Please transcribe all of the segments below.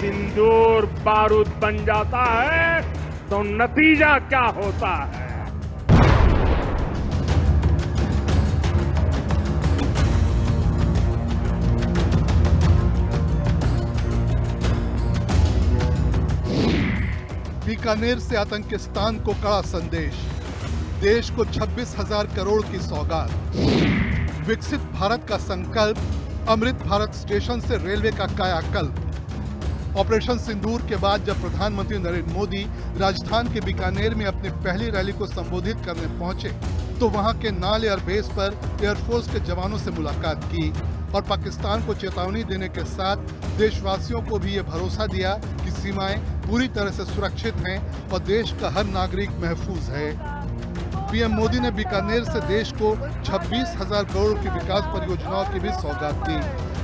सिंदूर बारूद बन जाता है तो नतीजा क्या होता है। बीकानेर से आतंकिस्तान को कड़ा संदेश, देश को 26,000 करोड़ की सौगात, विकसित भारत का संकल्प, अमृत भारत स्टेशन से रेलवे का कायाकल्प। ऑपरेशन सिंदूर के बाद जब प्रधानमंत्री नरेंद्र मोदी राजस्थान के बीकानेर में अपनी पहली रैली को संबोधित करने पहुंचे तो वहां के नाल एयरबेस पर एयरफोर्स के जवानों से मुलाकात की और पाकिस्तान को चेतावनी देने के साथ देशवासियों को भी ये भरोसा दिया कि सीमाएं पूरी तरह से सुरक्षित हैं और देश का हर नागरिक महफूज है। पीएम मोदी ने बीकानेर से देश को 26,000 करोड़ की विकास परियोजनाओं की भी सौगात दी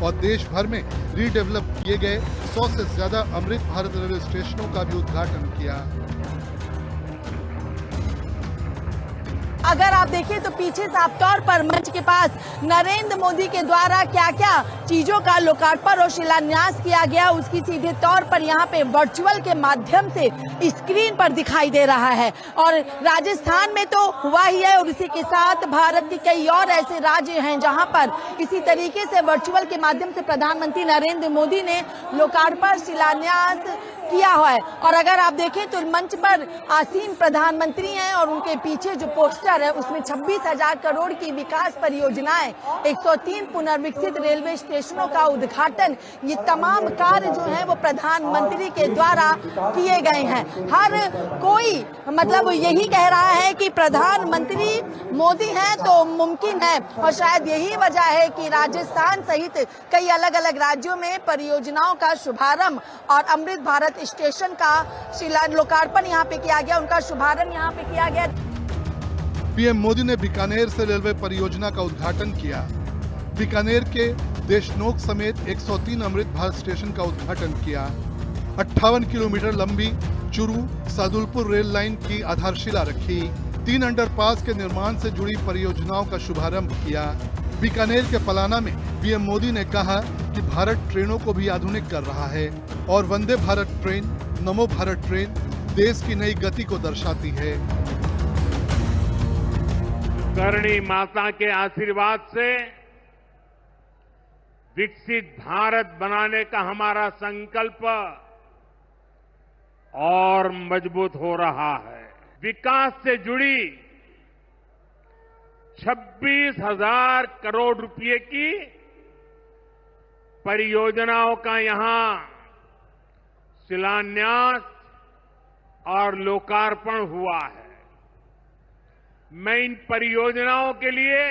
और देश भर में रीडेवलप किए गए 100 से ज्यादा अमृत भारत रेलवे स्टेशनों का भी उद्घाटन किया। अगर आप देखें तो पीछे साफ तौर पर मंच के पास नरेंद्र मोदी के द्वारा क्या क्या चीजों का लोकार्पण और शिलान्यास किया गया उसकी सीधे तौर पर यहाँ पे वर्चुअल के माध्यम से स्क्रीन पर दिखाई दे रहा है। और राजस्थान में तो हुआ ही है और इसी के साथ भारत के कई और ऐसे राज्य हैं जहाँ पर इसी तरीके से वर्चुअल के माध्यम से प्रधानमंत्री नरेंद्र मोदी ने लोकार्पण शिलान्यास किया हुआ है। और अगर आप देखें तो मंच पर आसीन प्रधानमंत्री हैं और उनके पीछे जो पोस्टर है उसमें 26,000 करोड़ की विकास परियोजनाएं, 103 पुनर्विकसित रेलवे स्टेशनों का उद्घाटन, ये तमाम कार्य जो है वो प्रधानमंत्री के द्वारा किए गए हैं। हर कोई मतलब यही कह रहा है कि प्रधानमंत्री मोदी हैं तो मुमकिन है और शायद यही वजह है कि राजस्थान सहित कई अलग अलग राज्यों में परियोजनाओं का शुभारंभ और अमृत भारत स्टेशन का लोकार्पण यहाँ पे किया गया, उनका शुभारंभ यहाँ पे किया गया। पीएम मोदी ने बीकानेर से रेलवे परियोजना का उद्घाटन किया। बीकानेर के देशनोक समेत 103 अमृत भारत स्टेशन का उद्घाटन किया। 58 किलोमीटर लंबी चुरू सादुलपुर रेल लाइन की आधारशिला रखी। 3 अंडरपास के निर्माण से जुड़ी परियोजनाओं का शुभारंभ किया। बीकानेर के पलाना में पीएम मोदी ने कहा कि भारत ट्रेनों को भी आधुनिक कर रहा है और वंदे भारत ट्रेन, नमो भारत ट्रेन देश की नई गति को दर्शाती है। करणी माता के आशीर्वाद से विकसित भारत बनाने का हमारा संकल्प और मजबूत हो रहा है। विकास से जुड़ी 26,000 करोड़ रुपए की परियोजनाओं का यहां शिलान्यास और लोकार्पण हुआ है। मैं इन परियोजनाओं के लिए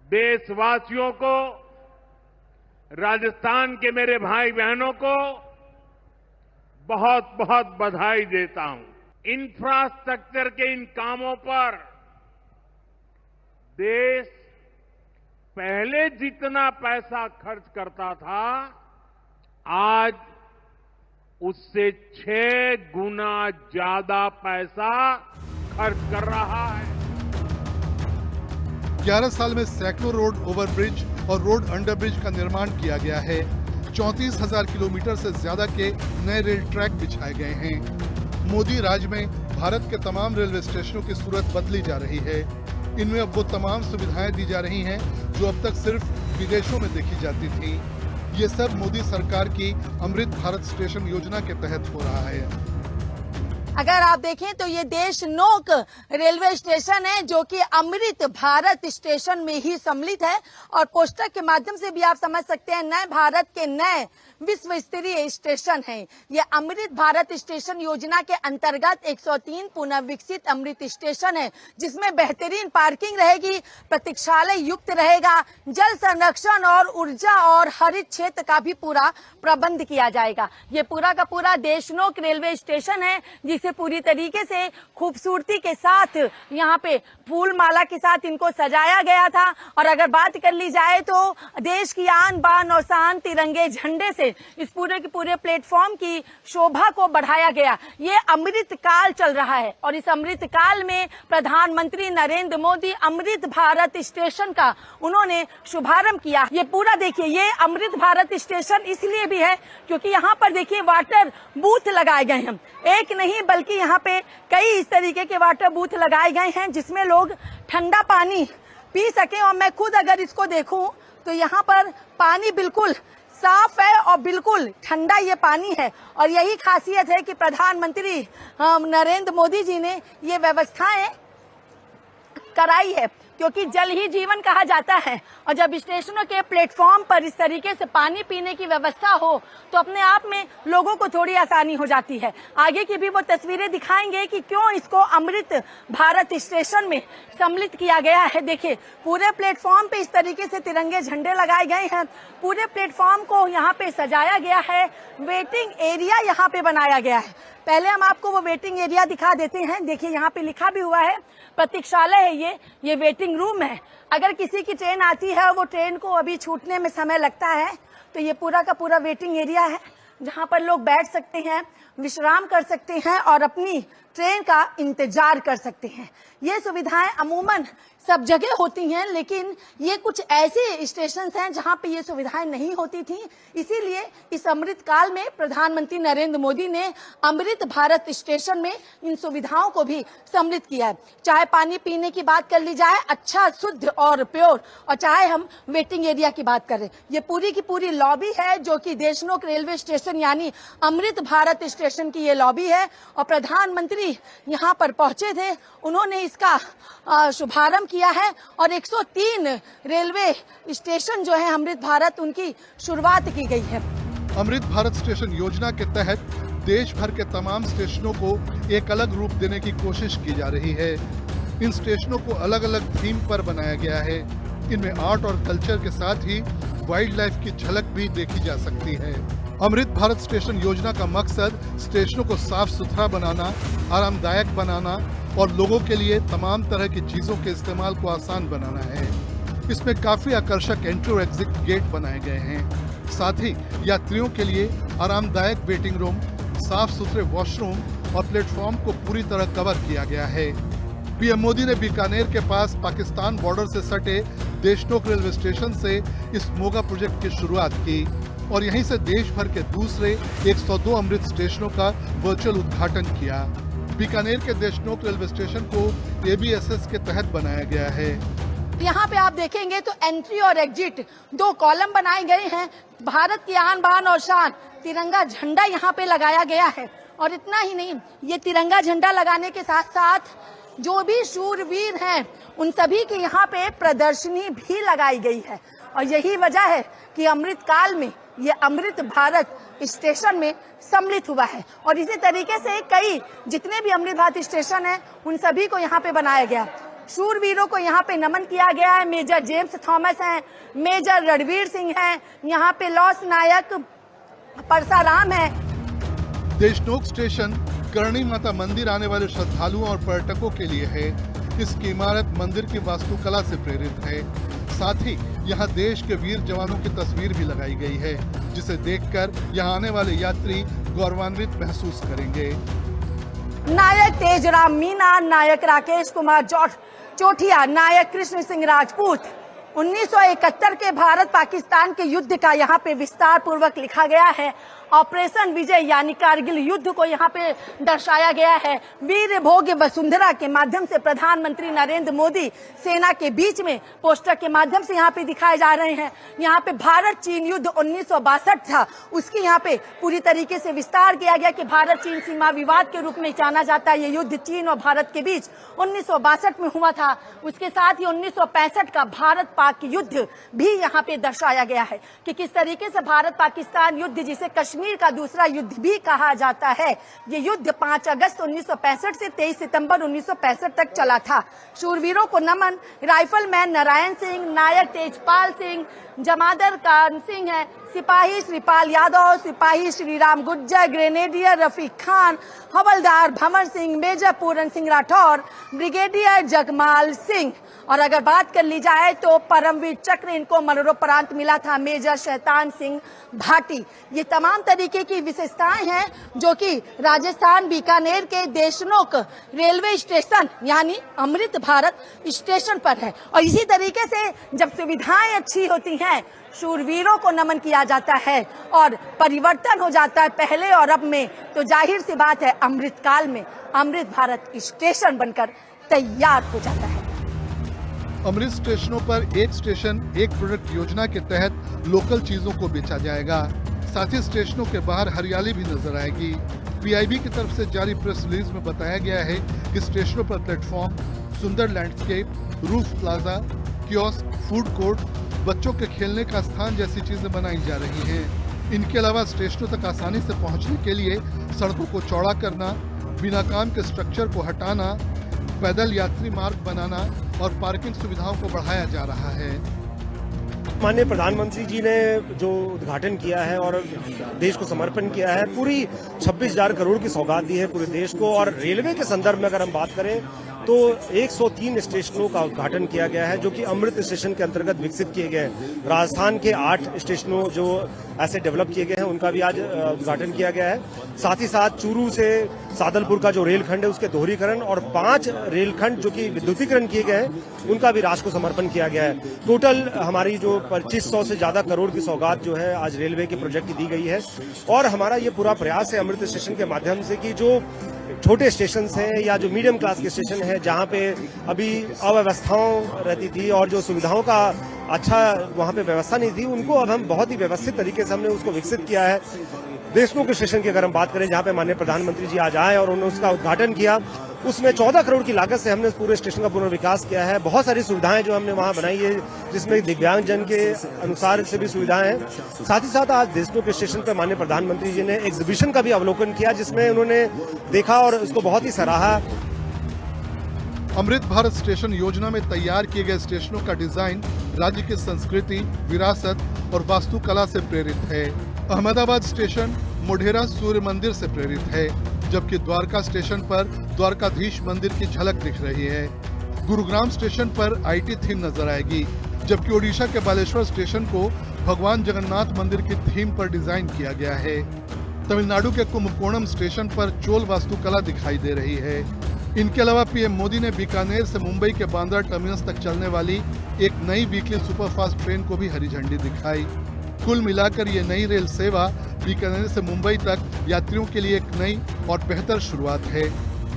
देशवासियों को, राजस्थान के मेरे भाई बहनों को बहुत बहुत बधाई देता हूं। इंफ्रास्ट्रक्चर के इन कामों पर देश पहले जितना पैसा खर्च करता था आज उससे 6 गुना ज्यादा पैसा खर्च कर रहा है। 11 साल में सैकड़ों रोड ओवरब्रिज और रोड अंडरब्रिज का निर्माण किया गया है। 34,000 किलोमीटर से ज्यादा के नए रेल ट्रैक बिछाए गए हैं। मोदी राज में भारत के तमाम रेलवे स्टेशनों की सूरत बदली जा रही है। इनमें अब वो तमाम सुविधाएं दी जा रही हैं जो अब तक सिर्फ विदेशों में देखी जाती थी। ये सब मोदी सरकार की अमृत भारत स्टेशन योजना के तहत हो रहा है। अगर आप देखें तो ये देशनोक रेलवे स्टेशन है जो कि अमृत भारत स्टेशन में ही सम्मिलित है और पोस्टर के माध्यम से भी आप समझ सकते हैं नए भारत के नए विश्व स्तरीय स्टेशन है। ये अमृत भारत स्टेशन योजना के अंतर्गत 103 पुनर्विकसित अमृत स्टेशन है जिसमें बेहतरीन पार्किंग रहेगी, प्रतीक्षालय युक्त रहेगा, जल संरक्षण और ऊर्जा और हरित क्षेत्र का भी पूरा प्रबंध किया जाएगा। ये पूरा का पूरा देशनोक रेलवे स्टेशन है जिसे इसे पूरी तरीके से खूबसूरती के साथ यहाँ पे फूल माला के साथ इनको सजाया गया था। और अगर बात कर ली जाए तो देश की आन बान और शान तिरंगे झंडे से इस पूरे के पूरे प्लेटफॉर्म की शोभा को बढ़ाया गया। ये अमृत काल चल रहा है और इस अमृत काल में प्रधानमंत्री नरेंद्र मोदी अमृत भारत स्टेशन का उन्होंने शुभारंभ किया। ये पूरा देखिए, ये अमृत भारत स्टेशन इसलिए भी है क्योंकि यहाँ पर देखिए वाटर बूथ लगाए गए हैं। एक नहीं बल्कि यहाँ पे कई इस तरीके के वाटर बूथ लगाए गए हैं जिसमें लोग ठंडा पानी पी सके। और मैं खुद अगर इसको देखूं तो यहाँ पर पानी बिल्कुल साफ है और बिल्कुल ठंडा ये पानी है। और यही खासियत है कि प्रधानमंत्री नरेंद्र मोदी जी ने ये व्यवस्थाएं कराई है क्योंकि जल ही जीवन कहा जाता है। और जब स्टेशनों के प्लेटफॉर्म पर इस तरीके से पानी पीने की व्यवस्था हो तो अपने आप में लोगों को थोड़ी आसानी हो जाती है। आगे की भी वो तस्वीरें दिखाएंगे कि क्यों इसको अमृत भारत स्टेशन में सम्मिलित किया गया है। देखिए पूरे प्लेटफॉर्म पे इस तरीके से तिरंगे झंडे लगाए गए हैं। पूरे प्लेटफॉर्म को यहाँ पे सजाया गया है। वेटिंग एरिया यहाँ पे बनाया गया है। पहले हम आपको वो वेटिंग एरिया दिखा देते हैं। देखिए यहाँ पे लिखा भी हुआ है, प्रतीक्षालय है ये वेटिंग रूम है। अगर किसी की ट्रेन आती है, वो ट्रेन को अभी छूटने में समय लगता है, तो ये पूरा का पूरा वेटिंग एरिया है जहाँ पर लोग बैठ सकते हैं, विश्राम कर सकते हैं और अपनी ट्रेन का इंतजार कर सकते हैं। ये सुविधाएं अमूमन सब जगह होती हैं, लेकिन ये कुछ ऐसे स्टेशन हैं जहां पे ये सुविधाएं नहीं होती थी। इसीलिए इस अमृत काल में प्रधानमंत्री नरेंद्र मोदी ने अमृत भारत स्टेशन में इन सुविधाओं को भी सम्मिलित किया है। चाहे पानी पीने की बात कर ली जाए, अच्छा शुद्ध और प्योर, और चाहे हम वेटिंग एरिया की बात करें, ये पूरी की पूरी लॉबी है जो कि देशनोक रेलवे स्टेशन यानी अमृत भारत स्टेशन की ये लॉबी है। और प्रधानमंत्री यहाँ पर पहुंचे थे, उन्होंने इसका शुभारंभ किया है और 103 रेलवे स्टेशन जो है अमृत भारत, उनकी शुरुआत की गई है। अमृत भारत स्टेशन योजना के तहत देश भर के तमाम स्टेशनों को एक अलग रूप देने की कोशिश की जा रही है। इन स्टेशनों को अलग अलग थीम पर बनाया गया है। इनमें आर्ट और कल्चर के साथ ही वाइल्ड लाइफ की झलक भी देखी जा सकती है। अमृत भारत स्टेशन योजना का मकसद स्टेशनों को साफ सुथरा बनाना, आरामदायक बनाना और लोगों के लिए तमाम तरह की चीजों के इस्तेमाल को आसान बनाना है। इसमें काफी आकर्षक एंट्री और एग्जिट गेट बनाए गए हैं। साथ ही यात्रियों के लिए आरामदायक वेटिंग रूम, साफ सुथरे वॉशरूम और प्लेटफॉर्म को पूरी तरह कवर किया गया है। पीएम मोदी ने बीकानेर के पास पाकिस्तान बॉर्डर से सटे देशनोक रेलवे स्टेशन से इस मोगा प्रोजेक्ट की शुरुआत की और यहीं से देश भर के दूसरे 102 अमृत स्टेशनों का वर्चुअल उद्घाटन किया। बीकानेर के देशनोक रेलवे स्टेशन को ABSS के तहत बनाया गया है। यहाँ पे आप देखेंगे तो एंट्री और एग्जिट 2 कॉलम बनाए गए हैं। भारत की आन बान और शान तिरंगा झंडा यहाँ पे लगाया गया है। और इतना ही नहीं, ये तिरंगा झंडा लगाने के साथ साथ जो भी शूरवीर हैं उन सभी के यहाँ पे प्रदर्शनी भी लगाई गई है। और यही वजह है कि अमृत काल में ये अमृत भारत स्टेशन में सम्मिलित हुआ है। और इसी तरीके से कई जितने भी अमृत भारत स्टेशन हैं उन सभी को यहाँ पे बनाया गया। शूरवीरों को यहाँ पे नमन किया गया है। मेजर जेम्स थॉमस हैं, मेजर रणवीर सिंह हैं, यहाँ पे लॉस नायक परसाराम है। देशनोक स्टेशन करणी माता मंदिर आने वाले श्रद्धालुओं और पर्यटकों के लिए है। इसकी इमारत मंदिर की वास्तुकला से प्रेरित है। साथ ही यहाँ देश के वीर जवानों की तस्वीर भी लगाई गई है, जिसे देखकर यहाँ आने वाले यात्री गौरवान्वित महसूस करेंगे। नायक तेजराम मीना, नायक राकेश कुमार चोटिया, नायक कृष्ण सिंह राजपूत, 1971 के भारत पाकिस्तान के युद्ध का यहाँ पे विस्तार पूर्वक लिखा गया है। ऑपरेशन विजय यानी कारगिल युद्ध को यहाँ पे दर्शाया गया है। वीर भोग्य वसुंधरा के माध्यम से प्रधानमंत्री नरेंद्र मोदी सेना के बीच में पोस्टर के माध्यम से यहाँ पे दिखाए जा रहे हैं। यहाँ पे भारत चीन युद्ध 1962 था, उसकी यहाँ पे पूरी तरीके से विस्तार किया गया कि भारत चीन सीमा विवाद के रूप में जाना जाता है। ये युद्ध चीन और भारत के बीच 1962 में हुआ था। उसके साथ ही 1965 का भारत पाक युद्ध भी यहाँ पे दर्शाया गया है कि किस तरीके से भारत पाकिस्तान युद्ध, जिसे कश्मीर का दूसरा युद्ध भी कहा जाता है, ये युद्ध 5 अगस्त 1965 से 23 सितंबर 1965 तक चला था। शूरवीरों को नमन। राइफलमैन नारायण सिंह, नायक तेजपाल सिंह, जमादार कान सिंह है, सिपाही श्रीपाल यादव, सिपाही श्रीराम गुज्जर, ग्रेनेडियर रफीक खान, हवलदार भमर सिंह, मेजर पूरन सिंह राठौर, ब्रिगेडियर जगमाल सिंह। और अगर बात कर ली जाए तो परमवीर चक्र इनको मरणोपरांत मिला था मेजर शैतान सिंह भाटी। ये तमाम तरीके की विशेषताएं हैं जो कि राजस्थान बीकानेर के देशनोक रेलवे स्टेशन यानी अमृत भारत स्टेशन पर है। और इसी तरीके से जब सुविधाएं अच्छी होती हैं, शूरवीरों को नमन किया जाता है और परिवर्तन हो जाता है पहले और अब में, तो जाहिर सी बात है अमृत काल में अमृत भारत स्टेशन बनकर तैयार हो जाता है। अमृत स्टेशनों पर एक स्टेशन एक प्रोडक्ट योजना के तहत लोकल चीजों को बेचा जाएगा। साथ ही स्टेशनों के बाहर हरियाली भी नजर आएगी। पीआईबी की तरफ से जारी प्रेस रिलीज में बताया गया है कि स्टेशनों पर प्लेटफॉर्म, सुंदर landscape, roof plaza, kiosk, food court, बच्चों के खेलने का स्थान जैसी चीजें बनाई जा रही हैं। इनके अलावा स्टेशनों तक आसानी से पहुंचने के लिए सड़कों को चौड़ा करना, बिना काम के स्ट्रक्चर को हटाना, पैदल यात्री मार्ग बनाना और पार्किंग सुविधाओं को बढ़ाया जा रहा है। माननीय प्रधानमंत्री जी ने जो उद्घाटन किया है और देश को समर्पण किया है, पूरी 26,000 करोड़ की सौगात दी है पूरे देश को। और रेलवे के संदर्भ में अगर हम बात करें तो 103 स्टेशनों का उद्घाटन किया गया है जो कि अमृत स्टेशन के अंतर्गत विकसित किए गए हैं। राजस्थान के 8 स्टेशनों जो ऐसे डेवलप किए गए हैं उनका भी आज उद्घाटन किया गया है। साथ ही साथ चूरू से सादलपुर का जो रेलखंड है उसके दोहरीकरण और 5 रेलखंड जो कि विद्युतीकरण किए गए हैं उनका भी राष्ट्र को समर्पण किया गया है। टोटल हमारी जो 2500 से ज्यादा करोड़ की सौगात जो है आज रेलवे के प्रोजेक्ट की दी गई है। और हमारा ये पूरा प्रयास है अमृत स्टेशन के माध्यम से कि जो छोटे स्टेशन हैं या जो मीडियम क्लास के स्टेशन है जहाँ पे अभी अव्यवस्थाओं रहती थी और जो सुविधाओं का अच्छा वहाँ पे व्यवस्था नहीं थी, उनको अब हम बहुत ही व्यवस्थित तरीके से हमने उसको विकसित किया है। देशनोक स्टेशन की अगर हम बात करें जहाँ पे माननीय प्रधानमंत्री जी आज आए और उन्होंने उसका उद्घाटन किया, उसमें 14 करोड़ की लागत से हमने पूरे स्टेशन का पुनर्विकास किया है। बहुत सारी सुविधाएं जो हमने वहां बनाई है जिसमें दिव्यांगजन के अनुसार से भी सुविधाएं हैं। साथ ही साथ आज देशनोक स्टेशन पर माननीय प्रधानमंत्री जी ने एग्जीबिशन का भी अवलोकन किया जिसमें उन्होंने देखा और उसको बहुत ही सराहा। अमृत भारत स्टेशन योजना में तैयार किए गए स्टेशनों का डिजाइन राज्य की संस्कृति, विरासत और वास्तुकला से प्रेरित है। अहमदाबाद स्टेशन मोढेरा सूर्य मंदिर से प्रेरित है, जबकि द्वारका स्टेशन पर द्वारकाधीश मंदिर की झलक दिख रही है। गुरुग्राम स्टेशन पर आईटी थीम नजर आएगी, जबकि ओडिशा के बालेश्वर स्टेशन को भगवान जगन्नाथ मंदिर की थीम पर डिजाइन किया गया है। तमिलनाडु के कुंभकोणम स्टेशन पर चोल वास्तुकला दिखाई दे रही है। इनके अलावा पीएम मोदी ने बीकानेर से मुंबई के बांद्रा टर्मिनस तक चलने वाली एक नई वीकली सुपरफास्ट ट्रेन को भी हरी झंडी दिखाई। कुल मिलाकर ये नई रेल सेवा बीकानेर से मुंबई तक यात्रियों के लिए एक नई और बेहतर शुरुआत है।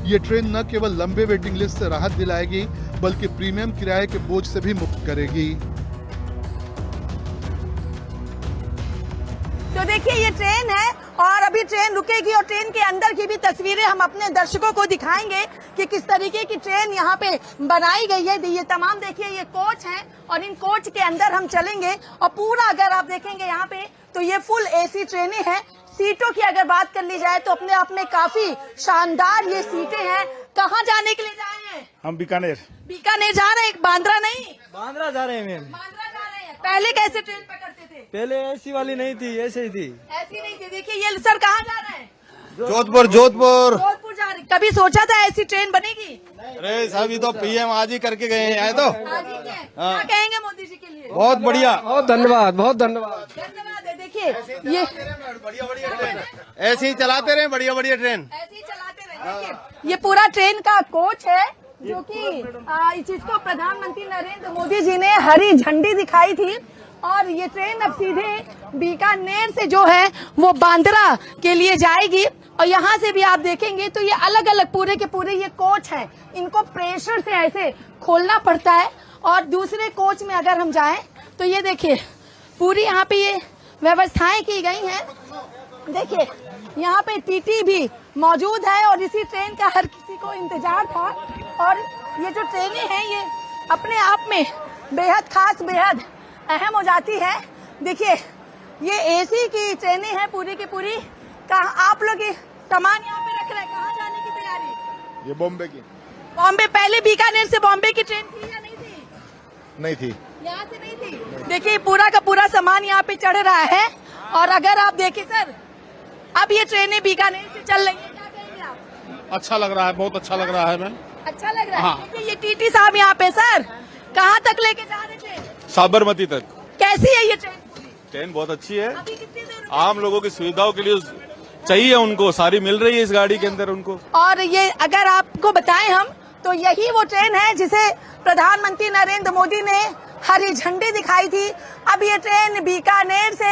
ये ट्रेन न केवल लंबे वेटिंग लिस्ट से राहत दिलाएगी बल्कि प्रीमियम किराए के बोझ से भी मुक्त करेगी। तो देखिए ये ट्रेन है और अभी ट्रेन रुकेगी और ट्रेन के अंदर की भी तस्वीरें हम अपने दर्शकों को दिखाएंगे कि किस तरीके की ट्रेन यहाँ पे बनाई गई है। ये तमाम देखिए ये कोच हैं और इन कोच के अंदर हम चलेंगे और पूरा अगर आप देखेंगे यहाँ पे तो ये फुल एसी ट्रेनें हैं। सीटों की अगर बात कर ली जाए तो अपने आप में काफी शानदार ये सीटें हैं। कहाँ जाने के लिए जा रहे हैं? हम बीकानेर जा रहे हैं, बांद्रा नहीं? बांद्रा जा रहे हैं मैम। बांद्रा जा रहे हैं। पहले कैसे ट्रेन पकड़ते थे? पहले ऐसी वाली नहीं थी, ऐसे ही थी। ऐसी नहीं थी। देखिए ये सर कहाँ जा रहे हैं? जोधपुर जा रहे। कभी सोचा था ऐसी ट्रेन बनेगी? अरे सभी तो पीएम आज ही करके गए हैं। तो आज ही क्या कहेंगे मोदी जी के लिए? बहुत बढ़िया, बहुत धन्यवाद, धन्यवाद है। देखिए ये बढ़िया ट्रेन ऐसे ही चलाते रहे, बढ़िया ट्रेन ऐसे ही चलाते रहे। देखिए ये पूरा ट्रेन का कोच है जो कि इस चीज को प्रधानमंत्री नरेंद्र मोदी जी ने हरी झंडी दिखाई थी और ये ट्रेन अब सीधे बीकानेर से जो है वो बांद्रा के लिए जाएगी। और यहाँ से भी आप देखेंगे तो ये अलग अलग पूरे के पूरे ये कोच हैं, इनको प्रेशर से ऐसे खोलना पड़ता है। और दूसरे कोच में अगर हम जाएं तो ये देखिए पूरी यहाँ पे ये व्यवस्थाएं की गई हैं। देखिए यहाँ पे टीटी भी मौजूद है और इसी ट्रेन का हर किसी को इंतजार था। और ये जो ट्रेनें हैं ये अपने आप में बेहद खास, बेहद अहम हो जाती है। देखिए ये एसी की ट्रेनें हैं पूरी की पूरी। कहाँ आप लोग ये सामान यहाँ पे रख रहे हैं? कहाँ जाने की तैयारी? ये बॉम्बे की। बॉम्बे? पहले बीकानेर से बॉम्बे की ट्रेन थी या नहीं थी? नहीं थी, यहाँ से नहीं थी। देखिए पूरा का पूरा सामान यहाँ पे चढ़ रहा है और अगर आप देखें सर, अब ये ट्रेनें बीकानेर से चल रही है, क्या कहेंगे आप? अच्छा लग रहा है, बहुत अच्छा लग रहा है मैम। अच्छा लग रहा है। हाँ। देखिए ये टीटी साहब यहाँ पे सर, कहाँ तक लेके जा रहे थे? साबरमती तक। कैसी है ये ट्रेन? ट्रेन बहुत अच्छी है, अभी कितनी देर रुकी? आम लोगों की सुविधाओं के लिए चाहिए, उनको सारी मिल रही है इस गाड़ी के अंदर उनको। और ये अगर आपको बताएं हम, तो यही वो ट्रेन है जिसे प्रधानमंत्री नरेंद्र मोदी ने हरी झंडी दिखाई थी। अब ये ट्रेन बीकानेर से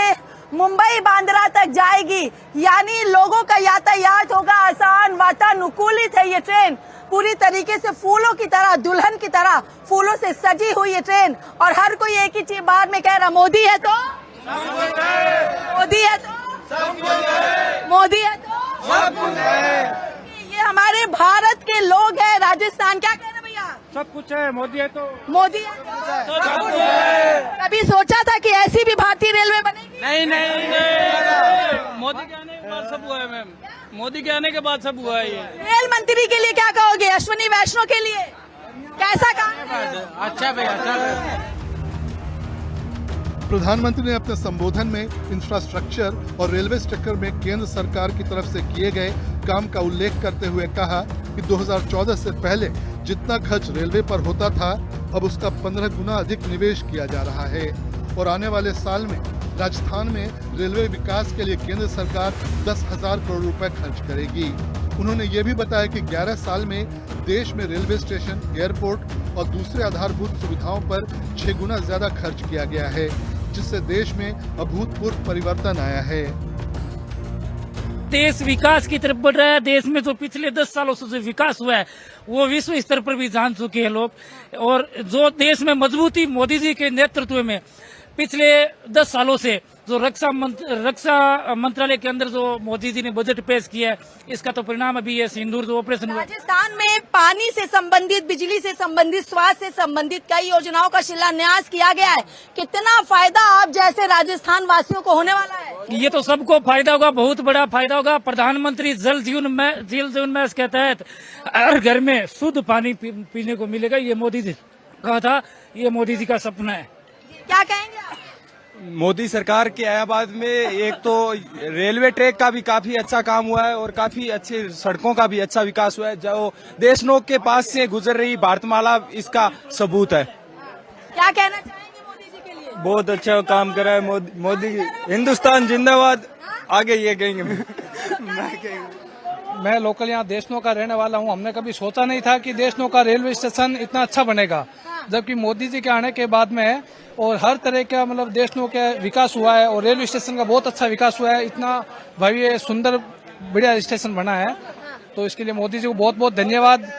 मुंबई बांद्रा तक जाएगी, यानी लोगों का यातायात होगा आसान, वातानुकूलित है ये ट्रेन। पूरी तरीके से फूलों की तरह, दुल्हन की तरह फूलों से सजी हुई ये ट्रेन। और हर कोई एक ही चीज बाद में कह रहा, मोदी है तो मोदी है तो मोदी है तो ये हमारे भारत के लोग हैं। राजस्थान क्या कह रहे भैया? सब कुछ है, मोदी है तो मोदी है तो कभी सोचा था कि ऐसी भी भारतीय रेलवे बनेगी? नहीं, मोदी के आने के बाद सब हुआ है मैम, मोदी के आने के बाद सब हुआ है ये। रेल मंत्री के लिए क्या कहोगे? अश्विनी वैष्णव के लिए कैसा काम है? अच्छा भैया। प्रधानमंत्री ने अपने संबोधन में इंफ्रास्ट्रक्चर और रेलवे स्ट्रक्चर में केंद्र सरकार की तरफ से किए गए काम का उल्लेख करते हुए कहा कि 2014 से पहले जितना खर्च रेलवे पर होता था, अब उसका 15 गुना अधिक निवेश किया जा रहा है और आने वाले साल में राजस्थान में रेलवे विकास के लिए केंद्र सरकार 10,000 करोड़ रुपए खर्च करेगी। उन्होंने ये भी बताया कि 11 साल में देश में रेलवे स्टेशन, एयरपोर्ट और दूसरे आधारभूत सुविधाओं पर 6 गुना ज्यादा खर्च किया गया है, जिससे देश में अभूतपूर्व परिवर्तन आया है। देश विकास की तरफ बढ़ रहा है। देश में जो पिछले 10 सालों से जो विकास हुआ है वो विश्व स्तर पर भी जान चुके हैं लोग। और जो देश में मजबूती मोदी जी के नेतृत्व में पिछले 10 सालों से जो रक्षा मंत्रालय के अंदर जो मोदी जी ने बजट पेश किया है, इसका तो परिणाम अभी ये सिंदूर जो ऑपरेशन हुआ। राजस्थान में पानी से संबंधित, बिजली से संबंधित, स्वास्थ्य से संबंधित कई योजनाओं का शिलान्यास किया गया है। कितना फायदा आप जैसे राजस्थान वासियों को होने वाला है? ये तो सबको फायदा होगा, बहुत बड़ा फायदा होगा। प्रधानमंत्री जल जीवन में के तहत हर घर में शुद्ध पानी पीने को मिलेगा। ये मोदी जी कहा था, ये मोदी जी का सपना है। क्या कहेंगे आप? मोदी सरकार के आया बाद में एक तो रेलवे ट्रैक का भी काफी अच्छा काम हुआ है और काफी अच्छी सड़कों का भी अच्छा विकास हुआ है। जो देशनोक के पास से गुजर रही भारतमाला इसका सबूत है। क्या कहना चाहेंगे मोदी जी के लिए? बहुत अच्छा काम करा है मोदी। हिंदुस्तान जिंदाबाद। आगे ये कहेंगे। मैं लोकल यहाँ देशनोक का रहने वाला हूँ। हमने कभी सोचा नहीं था कि देशनोक का रेलवे स्टेशन इतना अच्छा बनेगा, जबकि मोदी जी के आने के बाद में और हर तरह का मतलब देशनोक का विकास हुआ है और रेलवे स्टेशन का बहुत अच्छा विकास हुआ है। इतना भव्य, सुंदर, बढ़िया स्टेशन बना है, तो इसके लिए मोदी जी को बहुत बहुत धन्यवाद।